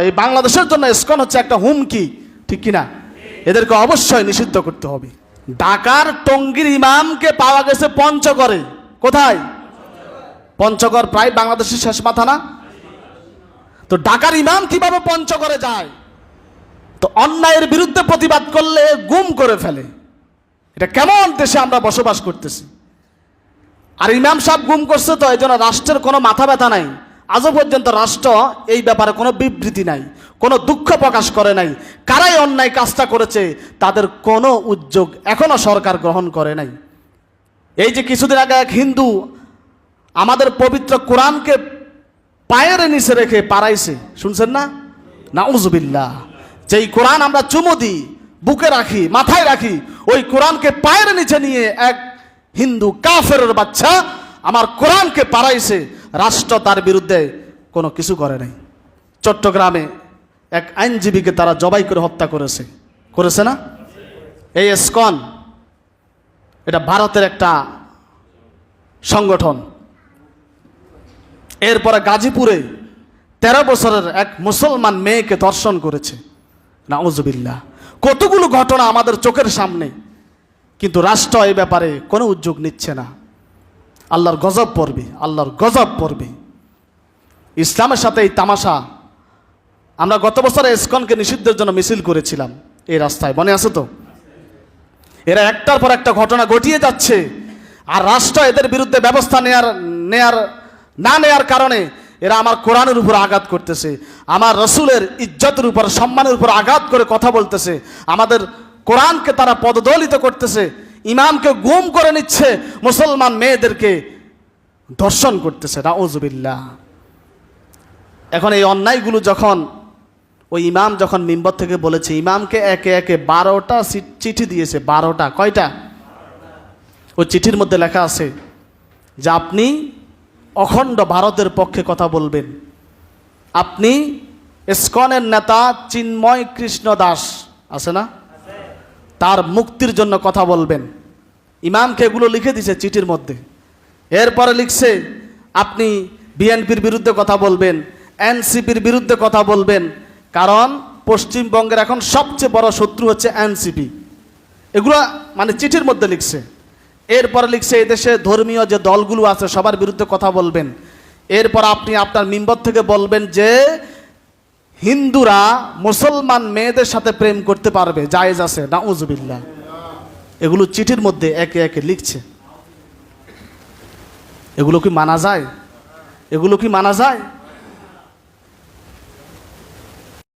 এই বাংলাদেশের জন্য ইসকন হচ্ছে একটা হুমকি, ঠিক কিনা? এদেরকে অবশ্যই নিষিদ্ধ করতে হবে। ঢাকার টঙ্গীর ইমামকে পাওয়া গেছে পঞ্চগড়ে। কোথায়? পঞ্চগড় প্রায় বাংলাদেশের শেষ মাথা না? তো ঢাকার ইমাম কিভাবে পঞ্চগড়ে যায়? তো অন্যায়ের বিরুদ্ধে প্রতিবাদ করলে গুম করে ফেলে। এটা কেমন দেশে আমরা বসবাস করতেছি? আর ইমাম সাহেব গুম করছে, তো এই জন্য রাষ্ট্রের কোনো মাথা ব্যথা নাই। আজও পর্যন্ত রাষ্ট্র এই ব্যাপারে কোনো বিবৃতি নাই, কোনো দুঃখ প্রকাশ করে নাই। কারাই অন্যায় কাজটা করেছে তাদের কোনো উদ্যোগ এখনো সরকার গ্রহণ করে নাই। এই যে কিছুদিন আগে এক হিন্দু আমাদের পবিত্র কোরআনকে পায়ের নিচে রেখে পারাইছে, শুনছেন না? নাউজুবিল্লাহ। যেই কোরআন আমরা চুমু দিই, বুকে রাখি, মাথায় রাখি, ওই কোরআনকে পায়ের নিচে নিয়ে এক হিন্দু কাফেরের বাচ্চা আমার কোরআনকে পারাইছে। রাষ্ট্র তার বিরুদ্ধে কোনো কিছু করে নাই। চট্টগ্রামে এক আইনজীবীকে তারা জবাই করে হত্যা করেছে না? এই ইসকন এটা ভারতের একটা সংগঠন। এরপরে গাজীপুরে 13 বছরের এক মুসলমান মেয়েকে ধর্ষণ করেছে। নাউজুবিল্লাহ। কতগুলো ঘটনা আমাদের চোখের সামনে, কিন্তু রাষ্ট্র এই ব্যাপারে কোনো উদ্যোগ নিচ্ছে না। আল্লাহর গজব পড়বে, আল্লাহর গজব পড়বে। ইসলামের সাথে এই তামাশা। আমরা গত বছরে ইসকনকে নিষিদ্ধের জন্য মিছিল করেছিলাম এই রাস্তায়, মনে আছে তো? এরা একটার পর একটা ঘটনা ঘটিয়ে যাচ্ছে, আর রাষ্ট্র এদের বিরুদ্ধে ব্যবস্থা না নেয়ার কারণে এরা আমার কোরআনের উপর আঘাত করতেছে, আমার রসুলের ইজ্জতের উপর, সম্মানের উপর আঘাত করে কথা বলতেছে, আমাদের কোরআনকে তারা পদদলিত করতেছে, ইমামকে গুম করে নিচ্ছে, মুসলমান মেয়েদেরকে ধর্ষণ করতেছে। নাউজুবিল্লাহ। এখন এই অন্যায়গুলো যখন ওই ইমাম যখন মিম্বর থেকে বলেছে, ইমামকে একে একে 12টা চিঠি দিয়েছে। 12টা, কয়টা? ওই চিঠির মধ্যে লেখা আছে যে আপনি অখণ্ড ভারতের পক্ষে কথা বলবেন, আপনি ইসকনের নেতা চিন্ময় কৃষ্ণ দাস আছে না, তার মুক্তির জন্য কথা বলবেন। ইমামকে এগুলো লিখে দিছে চিঠির মধ্যে। এরপরে লিখছে আপনি বিএনপির বিরুদ্ধে কথা বলবেন, এনসিপির বিরুদ্ধে কথা বলবেন, কারণ পশ্চিমবঙ্গের এখন সবচেয়ে বড় শত্রু হচ্ছে এনসিপি। এগুলো মানে চিঠির মধ্যে লিখছে। এরপরে লিখছে এদেশে ধর্মীয় যে দলগুলো আছে সবার বিরুদ্ধে কথা বলবেন। এরপর আপনি আপনার মিম্বর থেকে বলবেন যে হিন্দুরা মুসলমান মেয়েদের সাথে প্রেম করতে পারবে, জায়েজ আছে। নাউজুবিল্লাহ। এগুলো চিঠির মধ্যে একে একে লিখছে। এগুলো কি মানা যায়? এগুলো কি মানা যায়?